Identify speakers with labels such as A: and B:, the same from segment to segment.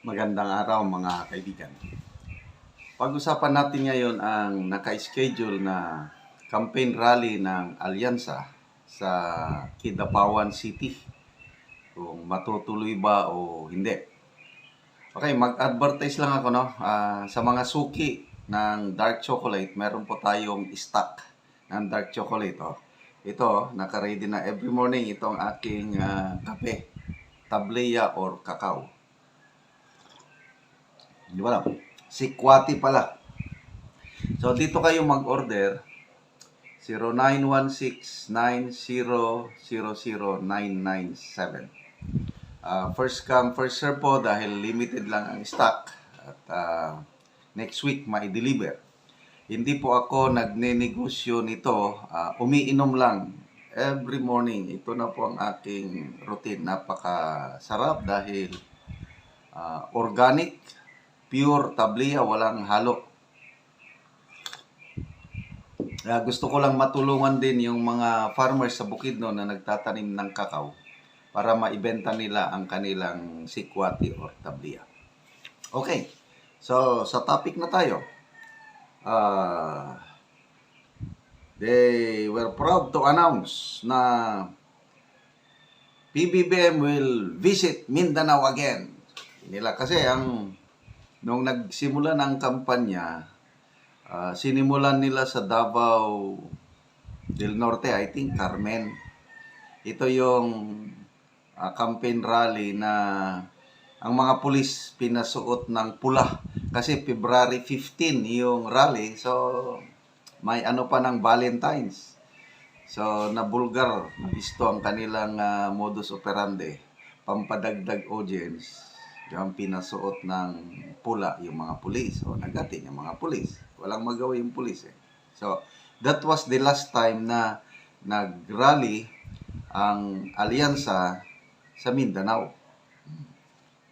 A: Magandang araw mga kaibigan. Pag-usapan natin ngayon ang naka-schedule na campaign rally ng Alyansa sa Kidapawan City. Kung matutuloy ba o hindi. Okay, mag-advertise lang ako sa mga suki ng dark chocolate, meron po tayong stock ng dark chocolate. Ito, naka-ready na every morning itong aking kape, tableya or kakao. Di ba lang? Sikwati pala. So, dito kayo mag-order 0916-9000-997. First come, first serve po dahil limited lang ang stock at next week mai-deliver. Hindi po ako nagnenegosyo nito, umiinom lang every morning. Ito na po ang aking routine. Napakasarap dahil organic, pure tablia, walang halo. Gusto ko lang matulungan din yung mga farmers sa Bukidnon na nagtatanim ng kakao para maibenta nila ang kanilang sikwati or tablia. Okay, so sa topic na tayo. They were proud to announce na PBBM will visit Mindanao again. Nila kasi nung nagsimula ng kampanya, sinimulan nila sa Davao del Norte, I think Carmen. Ito yung campaign rally na ang mga pulis pinasuot ng pula kasi February 15 yung rally, so may ano pa ng Valentine's. So nabulgar, nabisto ang kanilang modus operandi, pampadagdag audience. Yung pinasuot ng pula yung mga pulis o nagatin yung mga pulis. Walang magawa yung pulis eh. So that was the last time na nag-rally ang alyansa sa Mindanao.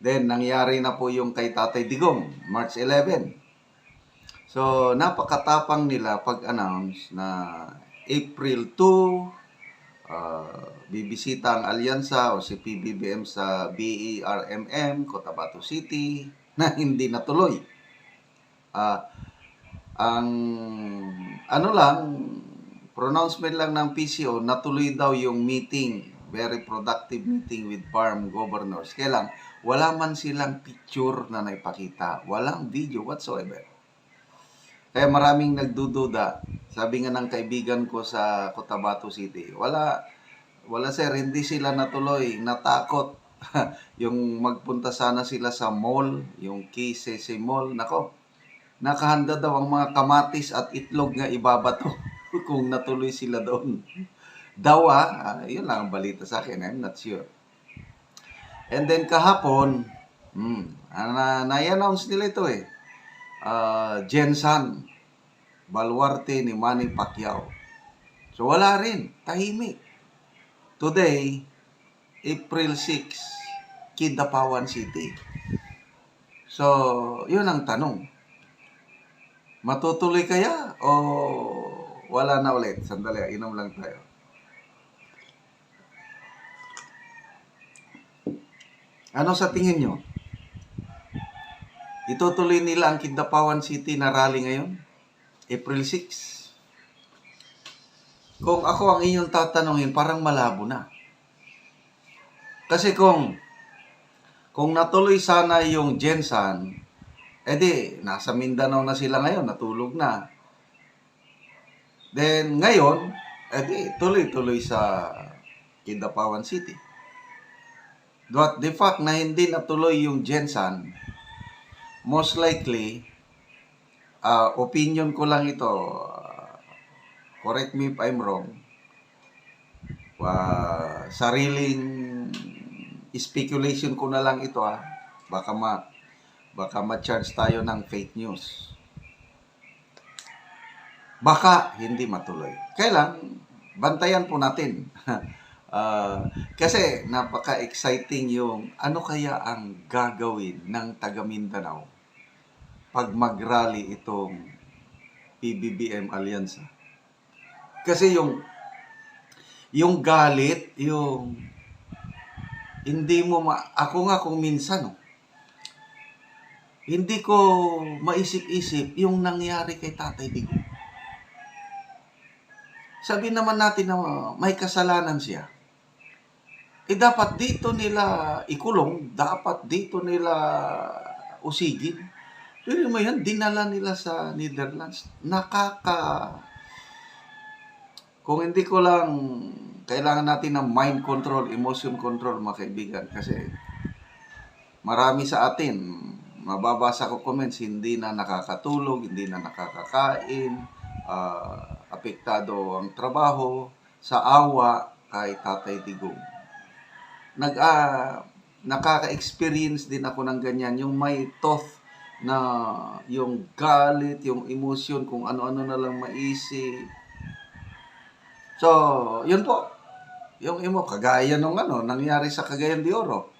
A: Then nangyari na po yung kay Tatay Digong, March 11. So napakatapang nila pag-announce na April 2, bibisita ang alyansa o si PBBM sa BERMM, Cotabato City, na hindi natuloy. Ang pronouncement lang ng PCO, natuloy daw yung meeting, very productive meeting with farm governors. Kaya lang, wala man silang picture na naipakita, walang video whatsoever. Kaya maraming nagdududa. Sabi nga ng kaibigan ko sa Cotabato City, wala sir, hindi sila natuloy, natakot. Yung magpunta sana sila sa mall, yung KCC Mall, nako, nakahanda daw ang mga kamatis at itlog nga ibabato kung natuloy sila doon. Dawa, yun lang ang balita sa akin, I'm not sure. And then kahapon, na-announce nila ito eh. Jensan, baluarte ni Manny Pacquiao. So wala rin, tahimik. Today, April 6, Kidapawan City. So, yun ang tanong. Matutuloy kaya o wala na ulit? Sandali, inom lang tayo. Ano sa tingin nyo? Itutuloy nila ang Kidapawan City na rally ngayon? April 6? Kung ako ang inyong tatanungin, parang malabo na. Kasi kung natuloy sana yung Jensan, edi nasa Mindanao na sila ngayon, natulog na. Then ngayon, edi tuloy-tuloy sa Kidapawan City. But the fact na hindi natuloy yung Jensan, most likely, opinion ko lang ito, correct me if I'm wrong, sariling speculation ko na lang ito baka ma-charge tayo ng fake news. Baka hindi matuloy. Kailan? Bantayan po natin. Kasi napaka-exciting yung ano kaya ang gagawin ng taga Mindanao pag mag-rally itong PBBM Alyansa. Kasi yung galit, yung hindi mo ako nga kung minsan hindi ko maisip-isip yung nangyari kay Tatay Digong. Sabi naman natin na may kasalanan siya. Dapat dito nila ikulong, dapat dito nila usigin. Pero mo yan, dinala nila sa Netherlands. Kung hindi ko lang, kailangan natin ng mind control, emotion control, mga kaibigan. Kasi marami sa atin, mababasa ko comments, hindi na nakakatulog, hindi na nakakakain, apektado ang trabaho, sa awa kay Tatay Digong. Nakaka-experience din ako ng ganyan, yung may thought na yung galit, yung emotion, kung ano-ano na lang maisip. So, yun po. Yung kagaya nung nangyari sa Cagayan de Oro.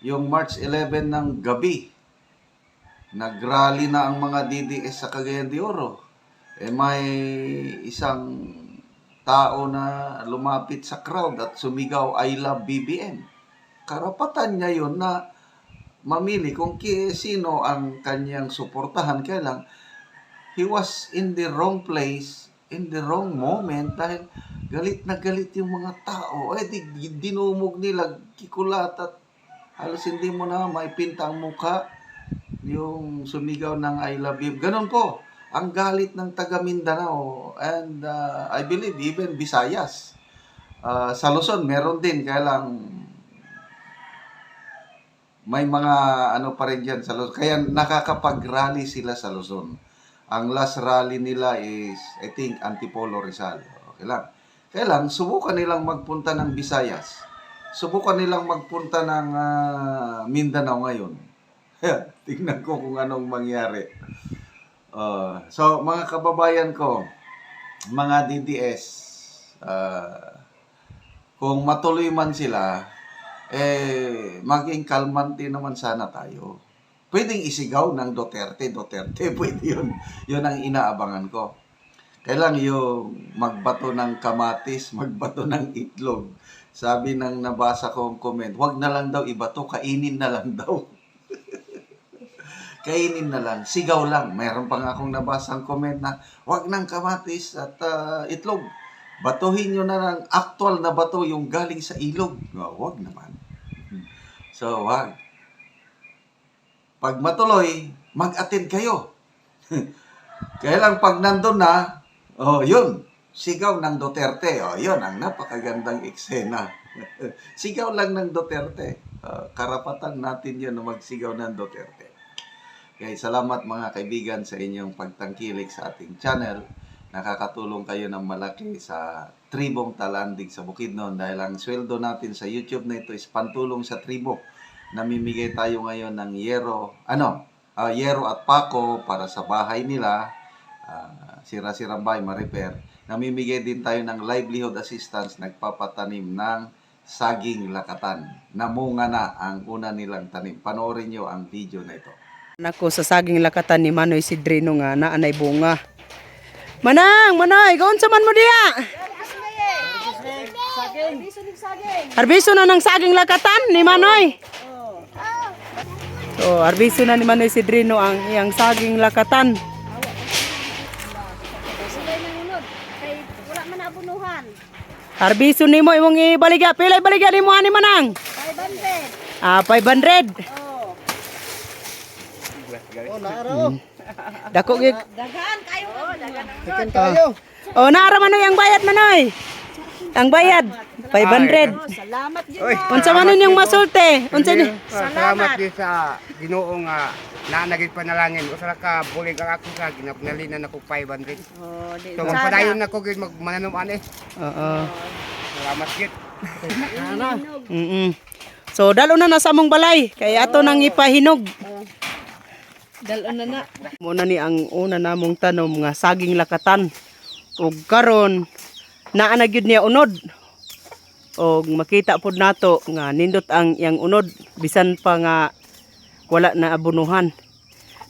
A: Yung March 11 ng gabi, nagrally na ang mga DDS sa Cagayan de Oro. May isang tao na lumapit sa crowd at sumigaw, "I love BBM." Karapatan niya yun na mamili kung sino ang kanyang suportahan. Kaya lang, he was in the wrong place, in the wrong moment, dahil galit na galit yung mga tao. Dinumog nila, kikulat, at halos hindi mo na maipinta ang mukha yung sumigaw ng "I love you." Ganun po ang galit ng taga Mindanao, and I believe even Visayas. Sa Luzon meron din, kaya lang may mga pa rin dyan sa Luzon. Kaya nakakapag-rally sila sa Luzon. Ang last rally nila is, I think, Antipolo, Rizal. Okay lang. Kaya lang, subukan nilang magpunta ng Visayas. Subukan nilang magpunta ng Mindanao ngayon. Tingnan ko kung anong mangyari. So, mga kababayan ko, mga DDS, kung matuloy man sila, maging kalmante naman sana tayo. Pwedeng isigaw ng Duterte, pwede yun. Yun ang inaabangan ko. Kailang yung magbato ng kamatis, magbato ng itlog. Sabi ng nabasa kong comment, wag na lang daw ibato, kainin na lang daw. Kainin na lang, sigaw lang. Mayroon pa nga akong nabasang comment na, wag ng kamatis at itlog. Batuhin nyo na ng actual na bato yung galing sa ilog. Wag naman. So, wag. Pag matuloy, mag-attend kayo. Kaya lang pag nandun na, yun, sigaw ng Duterte. Yun, ang napakagandang eksena. Sigaw lang ng Duterte. Karapatan natin yun na magsigaw ng Duterte. Okay, salamat mga kaibigan sa inyong pagtangkilik sa ating channel. Nakakatulong kayo ng malaki sa tribong Talandig sa Bukidnon dahil ang sweldo natin sa YouTube na ito is pantulong sa tribo. Namimigay tayo ngayon ng yero at pako para sa bahay nila, sira-sirang bahay, ma-repair. Namimigay din tayo ng livelihood assistance, nagpapatanim ng saging lakatan. Namunga na ang una nilang tanim. Panoorin nyo ang video na ito.
B: Nako sa saging lakatan ni Manoy Sidrino nga naanay bunga. Manoy, gaon sa man mo diya? Harbiso na ng saging lakatan ni Manoy. So, harbiso na ni Manoy Sidrino ang iyang saging lakatan. Harbiso nimo imong ibaligya. Pilay baligya nimo ani Manang? 500. 500. Dako gig.
C: Dagan kayo.
B: Dagan kayo. Naara Manoy ang bayad Manoy. Ang bayad 500.
C: Salamat gyud.
B: Unsa man yung masulti? Unsa ni?
D: Salamat din sa Ginoo nga naanagid panalangin. Usa ka bulig ang ako sa ginapnalinan ako 500. So magpadayon na ko gid magmananom ani.
B: Oo.
D: Salamat gid.
B: So dalo na sa among balay kay ato nang ipahinog.
C: Dalo na.
B: Muna ni ang una namong tanom nga saging lakatan. Ug karon naa na gyud niya unod. Og makita pud nato nga nindot ang iyang unod bisan pa nga wala na abunuhan.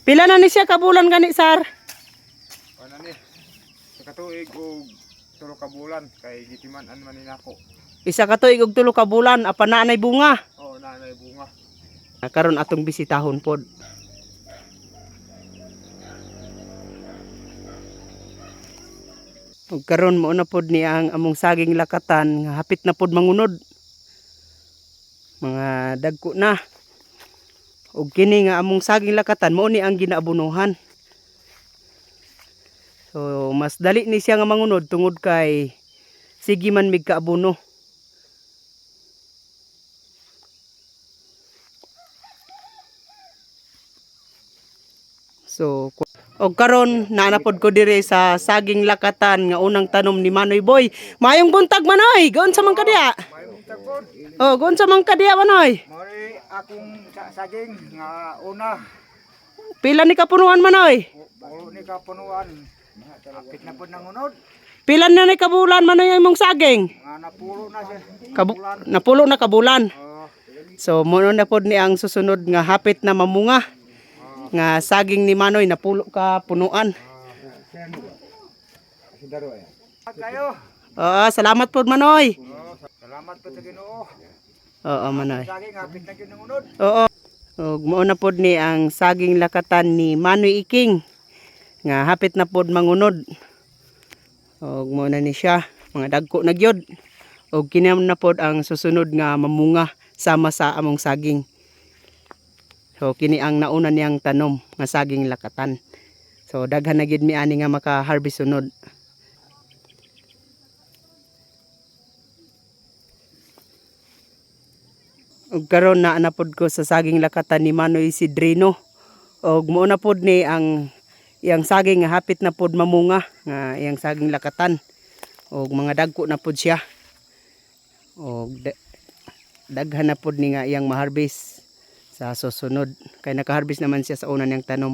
B: Pila na ni siya ka bulan gani sir?
D: Ano ni? Sa katuig og 3 ka bulan kay gitiman-an man ni nako.
B: Isa ka tuig og 3 ka bulan apan naa nay bunga.
D: Oo, naanay bunga.
B: Karon atong bisitahon pod. Ug karon mao na pod ni ang among saging lakatan nga hapit na pod mangunod. Mga dagko na. Ug kini nga among saging lakatan mao ni ang ginaabunuhan. So mas dali ni siya nga mangunod tungod kay sige man mig kaabuno. So og karon naanapod ko dire sa saging lakatan nga unang tanom ni Manoy Boy. Mayong buntag Manoy, goon sa man kadiya. Oh, goon sa man kadiya Manoy.
D: Mori akong saging nga una,
B: Pila ni kapunuan Manoy?
D: ulo ni kapunuan. Apit na po nangunod,
B: Pila na ni kabulan Manoy ang imong saging?
D: nga napulo na siya.
B: Napulo na kabulan. So mo na pod ni ang susunod nga hapit na mamunga. Nga saging ni Manoy napulo ka punuan.
D: Kayo,
B: Salamat pod Manoy.
D: salamat po sa Ginoo.
B: Oo Manoy.
D: Saging apit na ginungunod.
B: Oo. Ug mao na pod ni ang saging lakatan ni Manoy Iking nga hapit na pod mangunod. Ug mao na ni siya, mga dagko na gyud. Ug kini na pod ang susunod nga mamunga sama sa among saging. So kini ang nauna niyang tanom nga saging lakatan. So daghan na gyud mi ani nga maka-harvest sunod. Ug karon na napod ko sa saging lakatan ni Manoy Sidrino. Ug mao na pod ni ang iyang saging nga hapit na pod mamunga nga iyang saging lakatan. Ug mga dagko na pod siya. Ug daghan na pod ni nga iyang ma-harvest sa susunod. Kay naka-harvest naman siya sa una niyang tanom.